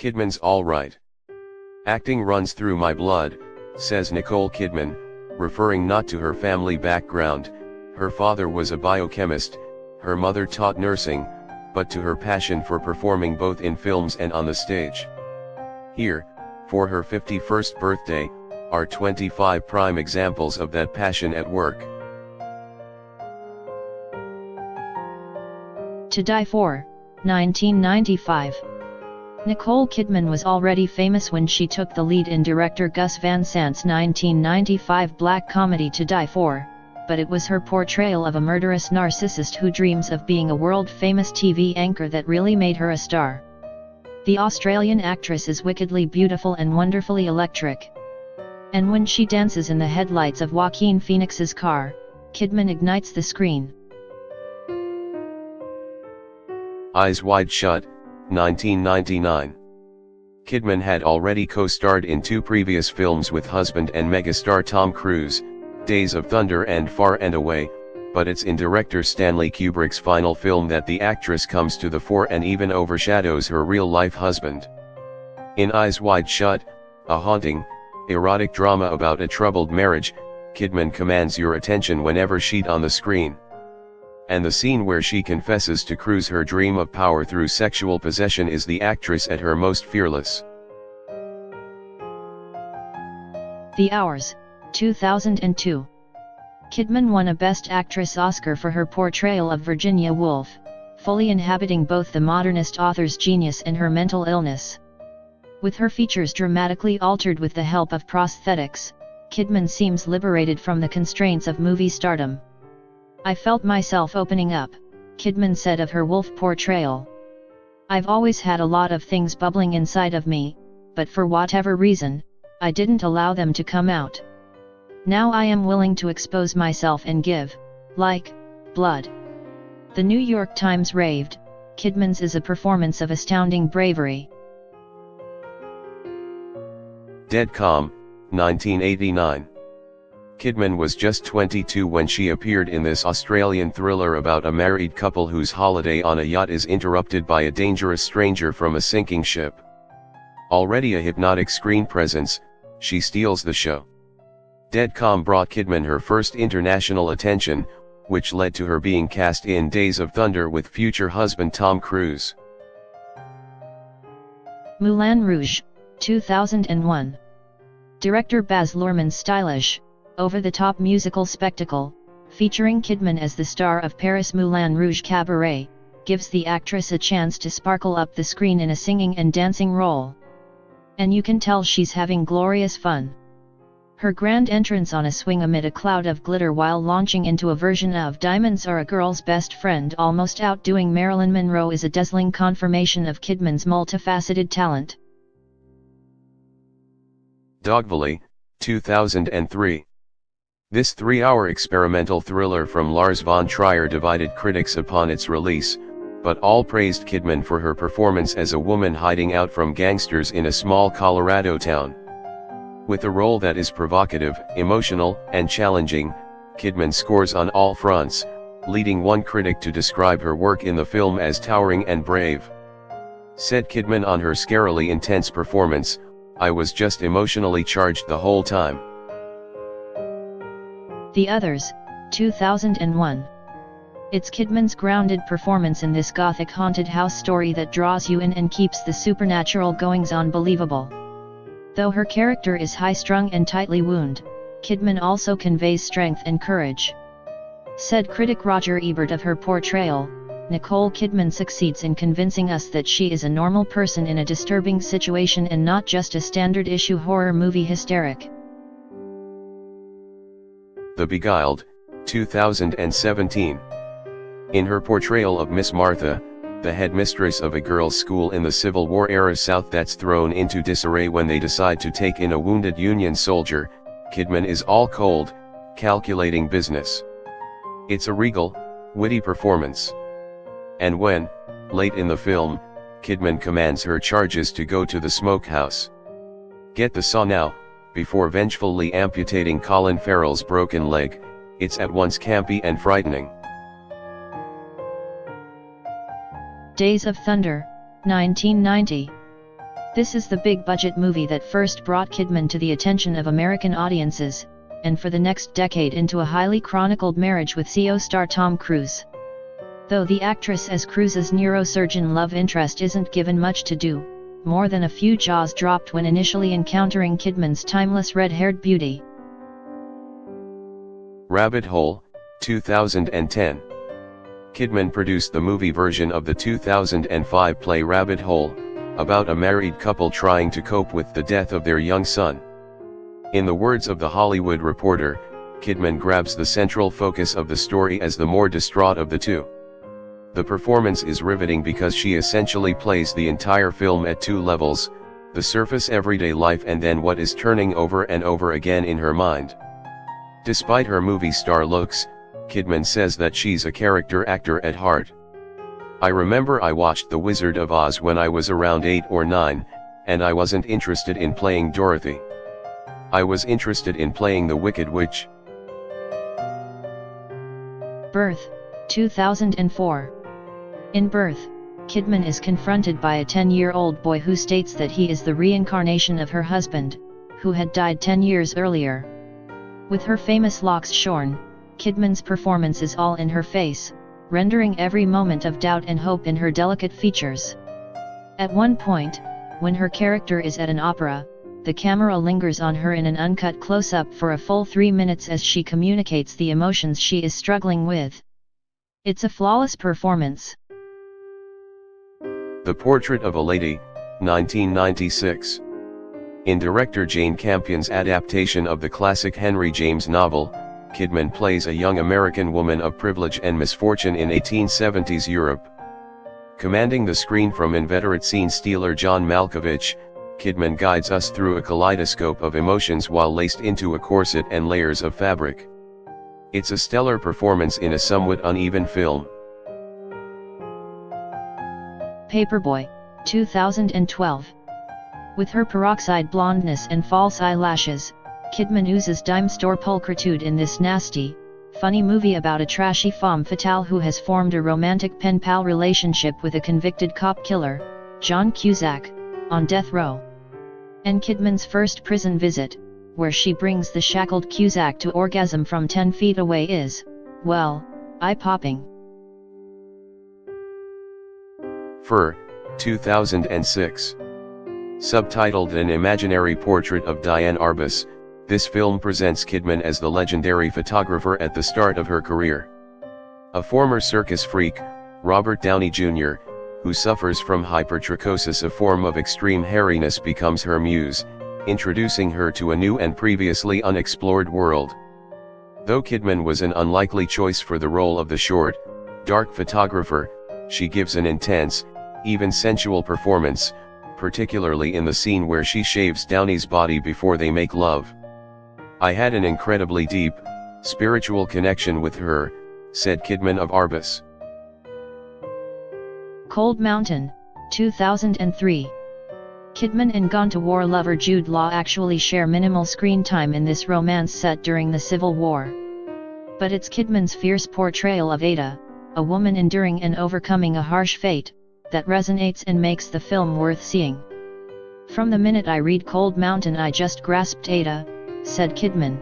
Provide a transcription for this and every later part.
Kidman's alright. Acting runs through my blood, says Nicole Kidman, referring not to her family background. Her father was a biochemist, her mother taught nursing, but to her passion for performing both in films and on the stage. Here, for her 51st birthday, are 25 prime examples of that passion at work. To Die For, 1995. Nicole Kidman was already famous when she took the lead in director Gus Van Sant's 1995 black comedy To Die For, but it was her portrayal of a murderous narcissist who dreams of being a world-famous TV anchor that really made her a star. The Australian actress is wickedly beautiful and wonderfully electric. And when she dances in the headlights of Joaquin Phoenix's car, Kidman ignites the screen. Eyes Wide Shut, 1999. Kidman had already co-starred in two previous films with husband and megastar Tom Cruise, Days of Thunder and Far and Away, but it's in director Stanley Kubrick's final film that the actress comes to the fore and even overshadows her real-life husband. In Eyes Wide Shut, a haunting, erotic drama about a troubled marriage, Kidman commands your attention whenever she's on the screen. And the scene where she confesses to Cruise her dream of power through sexual possession is the actress at her most fearless. The Hours, 2002. Kidman won a Best Actress Oscar for her portrayal of Virginia Woolf, fully inhabiting both the modernist author's genius and her mental illness. With her features dramatically altered with the help of prosthetics, Kidman seems liberated from the constraints of movie stardom. "I felt myself opening up," Kidman said of her Woolf portrayal. "I've always had a lot of things bubbling inside of me, but for whatever reason, I didn't allow them to come out. Now I am willing to expose myself and give, like, blood." The New York Times raved, "Kidman's is a performance of astounding bravery." Dead Calm, 1989. Kidman was just 22 when she appeared in this Australian thriller about a married couple whose holiday on a yacht is interrupted by a dangerous stranger from a sinking ship. Already a hypnotic screen presence, she steals the show. Dead Calm brought Kidman her first international attention, which led to her being cast in Days of Thunder with future husband Tom Cruise. Moulin Rouge, 2001. Director Baz Luhrmann's stylish, over-the-top musical spectacle, featuring Kidman as the star of Paris' Moulin Rouge Cabaret, gives the actress a chance to sparkle up the screen in a singing and dancing role. And you can tell she's having glorious fun. Her grand entrance on a swing amid a cloud of glitter while launching into a version of Diamonds Are a Girl's Best Friend almost outdoing Marilyn Monroe is a dazzling confirmation of Kidman's multifaceted talent. Dogville, 2003. This 3-hour experimental thriller from Lars von Trier divided critics upon its release, but all praised Kidman for her performance as a woman hiding out from gangsters in a small Colorado town. With a role that is provocative, emotional, and challenging, Kidman scores on all fronts, leading one critic to describe her work in the film as towering and brave. Said Kidman on her scarily intense performance, "I was just emotionally charged the whole time." The Others, 2001. It's Kidman's grounded performance in this gothic haunted house story that draws you in and keeps the supernatural goings-on believable. Though her character is high-strung and tightly wound, Kidman also conveys strength and courage. Said critic Roger Ebert of her portrayal, "Nicole Kidman succeeds in convincing us that she is a normal person in a disturbing situation and not just a standard-issue horror movie hysteric." The Beguiled, 2017. In her portrayal of Miss Martha, the headmistress of a girls' school in the Civil War-era South that's thrown into disarray when they decide to take in a wounded Union soldier, Kidman is all cold, calculating business. It's a regal, witty performance. And when, late in the film, Kidman commands her charges to go to the smokehouse. "Get the saw now," before vengefully amputating Colin Farrell's broken leg, it's at once campy and frightening. Days of Thunder, 1990. This is the big-budget movie that first brought Kidman to the attention of American audiences, and for the next decade into a highly chronicled marriage with CO star Tom Cruise. Though the actress as Cruise's neurosurgeon love interest isn't given much to do, more than a few jaws dropped when initially encountering Kidman's timeless red-haired beauty. Rabbit Hole, 2010. Kidman produced the movie version of the 2005 play Rabbit Hole, about a married couple trying to cope with the death of their young son. In the words of The Hollywood Reporter, Kidman grabs the central focus of the story as the more distraught of the two. The performance is riveting because she essentially plays the entire film at two levels, the surface everyday life and then what is turning over and over again in her mind. Despite her movie star looks, Kidman says that she's a character actor at heart. I remember I watched The Wizard of Oz when I was around 8 or 9, and I wasn't interested in playing Dorothy. I was interested in playing the Wicked Witch. Birth, 2004. In Birth, Kidman is confronted by a 10-year-old boy who states that he is the reincarnation of her husband, who had died 10 years earlier. With her famous locks shorn, Kidman's performance is all in her face, rendering every moment of doubt and hope in her delicate features. At one point, when her character is at an opera, the camera lingers on her in an uncut close-up for a full 3 minutes as she communicates the emotions she is struggling with. It's a flawless performance. The Portrait of a Lady, 1996. In director Jane Campion's adaptation of the classic Henry James novel, Kidman plays a young American woman of privilege and misfortune in 1870s Europe. Commanding the screen from inveterate scene stealer John Malkovich, Kidman guides us through a kaleidoscope of emotions while laced into a corset and layers of fabric. It's a stellar performance in a somewhat uneven film. Paperboy, 2012. With her peroxide blondness and false eyelashes, Kidman oozes dime store pulchritude in this nasty, funny movie about a trashy femme fatale who has formed a romantic pen-pal relationship with a convicted cop killer, John Cusack, on death row. And Kidman's first prison visit, where she brings the shackled Cusack to orgasm from 10 feet away is, well, eye-popping. Fur, 2006. Subtitled An Imaginary Portrait of Diane Arbus, this film presents Kidman as the legendary photographer at the start of her career. A former circus freak, Robert Downey Jr., who suffers from hypertrichosis, a form of extreme hairiness, becomes her muse, introducing her to a new and previously unexplored world. Though Kidman was an unlikely choice for the role of the short, dark photographer, she gives an intense, even sensual performance, particularly in the scene where she shaves Downey's body before they make love. I had an incredibly deep, spiritual connection with her, said Kidman of Arbus. Cold Mountain, 2003. Kidman and Gone to War lover Jude Law actually share minimal screen time in this romance set during the Civil War. But it's Kidman's fierce portrayal of Ada, a woman enduring and overcoming a harsh fate, that resonates and makes the film worth seeing. From the minute I read Cold Mountain I just grasped Ada, said Kidman.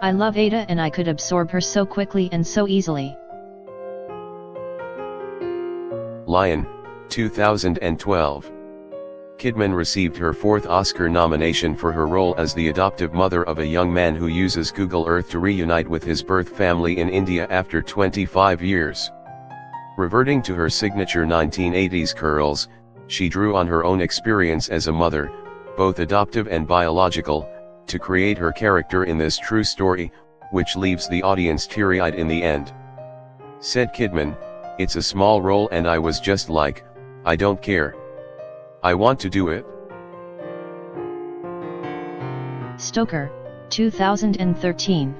I love Ada and I could absorb her so quickly and so easily. Lion, 2012. Kidman received her fourth Oscar nomination for her role as the adoptive mother of a young man who uses Google Earth to reunite with his birth family in India after 25 years. Reverting to her signature 1980s curls, she drew on her own experience as a mother, both adoptive and biological, to create her character in this true story, which leaves the audience teary-eyed in the end. Said Kidman, "It's a small role and I was just like, I don't care. I want to do it." Stoker, 2013.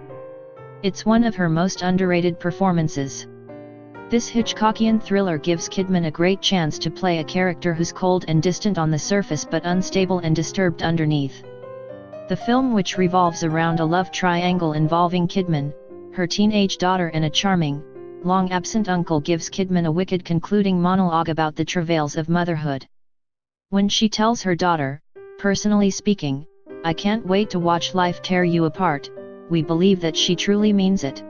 It's one of her most underrated performances. This Hitchcockian thriller gives Kidman a great chance to play a character who's cold and distant on the surface but unstable and disturbed underneath. The film, which revolves around a love triangle involving Kidman, her teenage daughter and a charming, long-absent uncle, gives Kidman a wicked concluding monologue about the travails of motherhood. When she tells her daughter, "Personally speaking, I can't wait to watch life tear you apart," we believe that she truly means it.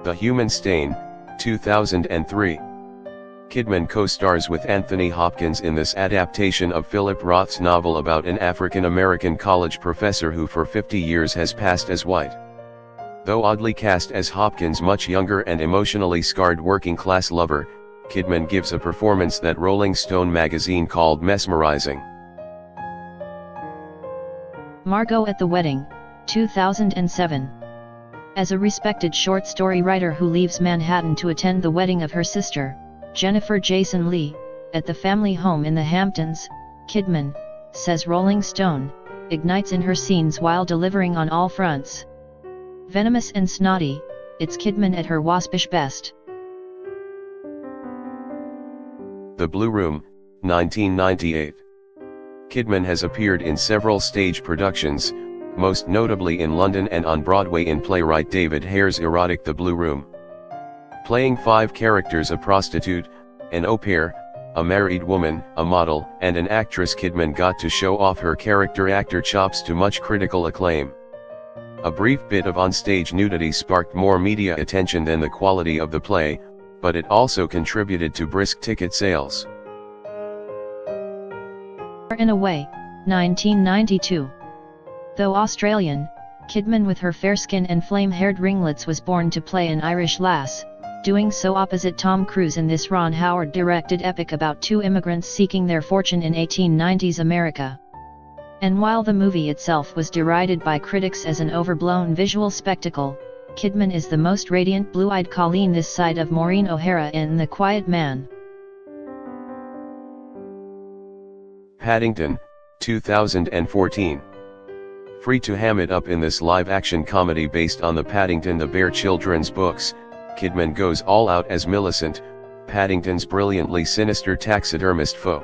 The Human Stain, 2003. Kidman co-stars with Anthony Hopkins in this adaptation of Philip Roth's novel about an African-American college professor who for 50 years has passed as white. Though oddly cast as Hopkins' much younger and emotionally scarred working-class lover, Kidman gives a performance that Rolling Stone magazine called mesmerizing. Margot at the Wedding, 2007. As a respected short story writer who leaves Manhattan to attend the wedding of her sister, Jennifer Jason Leigh, at the family home in the Hamptons, Kidman, says Rolling Stone, ignites in her scenes while delivering on all fronts. Venomous and snotty, it's Kidman at her waspish best. The Blue Room, 1998. Kidman has appeared in several stage productions, most notably in London and on Broadway in playwright David Hare's erotic The Blue Room. Playing 5 characters: a prostitute, an au pair, a married woman, a model, and an actress, Kidman got to show off her character actor chops to much critical acclaim. A brief bit of onstage nudity sparked more media attention than the quality of the play, but it also contributed to brisk ticket sales. In a Way, 1992. Though Australian, Kidman with her fair skin and flame-haired ringlets was born to play an Irish lass, doing so opposite Tom Cruise in this Ron Howard-directed epic about 2 immigrants seeking their fortune in 1890s America. And while the movie itself was derided by critics as an overblown visual spectacle, Kidman is the most radiant blue-eyed Colleen this side of Maureen O'Hara in The Quiet Man. Paddington, 2014. Free to ham it up in this live-action comedy based on the Paddington the Bear children's books, Kidman goes all out as Millicent, Paddington's brilliantly sinister taxidermist foe.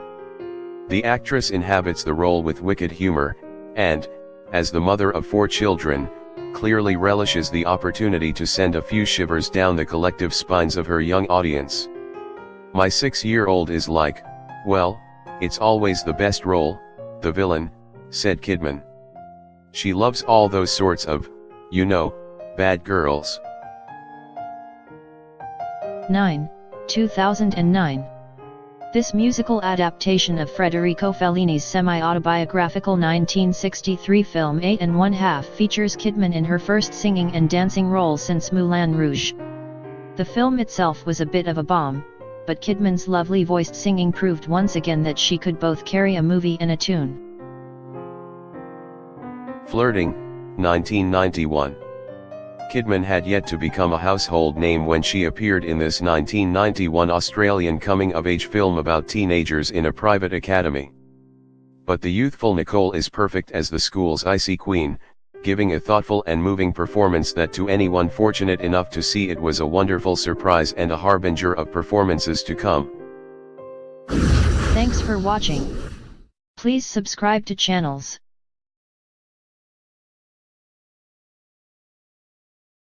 The actress inhabits the role with wicked humor, and, as the mother of 4 children, clearly relishes the opportunity to send a few shivers down the collective spines of her young audience. "My 6-year-old is like, well, it's always the best role, the villain," said Kidman. "She loves all those sorts of, bad girls." 9, 2009. This musical adaptation of Federico Fellini's semi-autobiographical 1963 film 8 1/2 features Kidman in her first singing and dancing role since Moulin Rouge. The film itself was a bit of a bomb, but Kidman's lovely voiced singing proved once again that she could both carry a movie and a tune. Flirting, 1991. Kidman had yet to become a household name when she appeared in this 1991 Australian coming-of-age film about teenagers in a private academy. But the youthful Nicole is perfect as the school's icy queen, giving a thoughtful and moving performance that to anyone fortunate enough to see it was a wonderful surprise and a harbinger of performances to come. Thanks for watching. Please subscribe to channels.